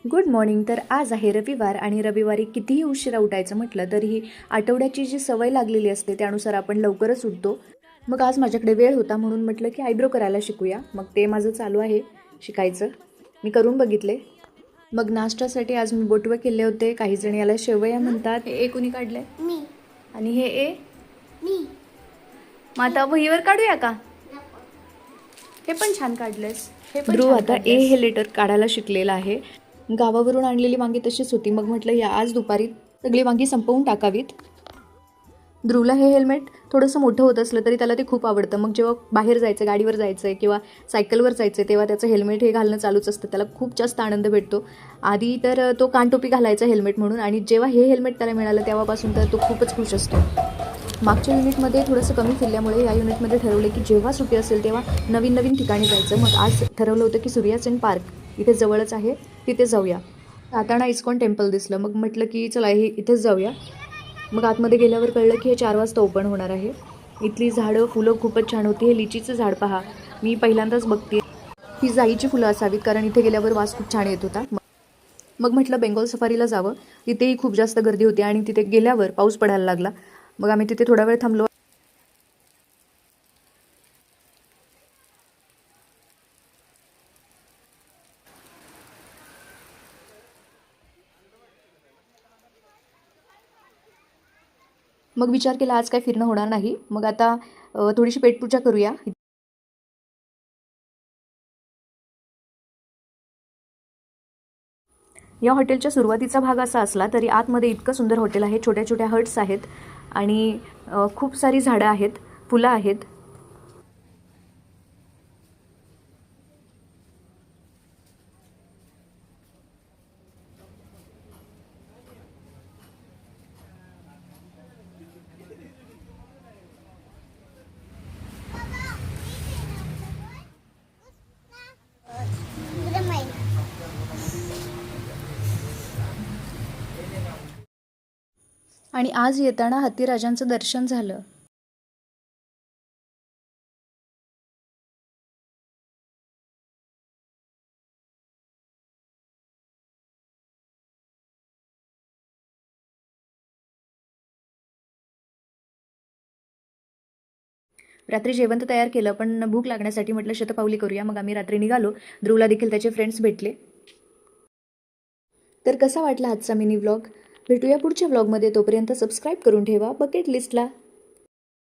Good morning. तर आज आहे रविवार आणि रविवारी कितीही उशिरा उठायचं म्हटलं तरीही आठवड्याची जी सवय लागलेली असते त्यानुसार आपण लवकरच उठतो. मग आज माझ्याकडे वेळ होता म्हणून म्हटलं की आयब्रो करायला शिकूया. मग ते माझं चालू आहे शिकायचं. मी करून बघितले. मग नाश्त्यासाठी आज मी बोटवे केले होते. काही जण याला शेवया म्हणतात. हे ए कुणी काढलंय? मी आणि हे ए मी मग आता वहीवर काढूया का? हे पण छान काढलेस. हे पण ध्रुव छान आता ए काढलेस. हे लेटर काढायला शिकलेला आहे. गावावरून आणलेली वांगी तशीच होती. मग म्हटलं या आज दुपारी सगळी वांगी संपवून टाकावीत. ध्रुवला हे हेल्मेट थोडंसं मोठं होत असलं तरी त्याला ते खूप आवडतं. मग जेव्हा बाहेर जायचं, गाडीवर जायचं आहे किंवा सायकलवर जायचं आहे तेव्हा त्याचं हेल्मेट हे घालणं चालूच असतं. त्याला खूप जास्त आनंद भेटतो. आधी तर तो कानटोपी घालायचा हेल्मेट म्हणून, आणि जेव्हा हे हेल्मेट त्याला मिळालं तेव्हापासून तर तो खूपच खुश असतो. मागच्या युनिटमध्ये थोडंसं कमी फिरल्यामुळे या युनिटमध्ये ठरवलं की जेव्हा सुट्टी असेल तेव्हा नवीन नवीन ठिकाणी जायचं. मग आज ठरवलं होतं की सूर्यासेन पार्क इथे जवळच आहे, तिथे जाऊया. जाताना इस्कॉन टेम्पल दिसलं. मग म्हटलं की चला हे इथेच जाऊया. मग आतमध्ये गेल्यावर कळलं की हे 4 वाजता ओपन होणार आहे. इथली झाडं फुलं खूपच छान होती. हे लिचीचं झाड पहा, मी पहिल्यांदाच बघते. ही जाईची फुलं असावीत कारण इथे गेल्यावर वास खूप छान येत होता. मग म्हटलं बेंगॉल सफारीला जावं. तिथेही खूप जास्त गर्दी होती आणि तिथे गेल्यावर पाऊस पडायला लागला. मग आम्ही तिथे थोडा वेळ थांबलो. मग विचार केला आज काय फिरणं होणार नाही. मग आता थोडीशी पेटपूजा करूया. या हॉटेलच्या सुरुवातीचा भाग असा असला तरी आतमध्ये इतकं सुंदर हॉटेल आहे. छोट्या छोट्या हट्स आहेत आणि खूप सारी झाडं आहेत, फुलं आहेत. आणि आज येताना हत्तीराजांचं दर्शन झालं. रात्री जेवण तर तयार केलं, पण भूक लागण्यासाठी म्हटलं शतपावली करूया. मग आम्ही रात्री निघालो. ध्रुवला देखील त्याचे फ्रेंड्स भेटले. तर कसा वाटला आजचा मिनी व्लॉग? भेटूया पुढच्या व्लॉगमध्ये. तोपर्यंत सबस्क्राईब करून ठेवा बकेट लिस्टला.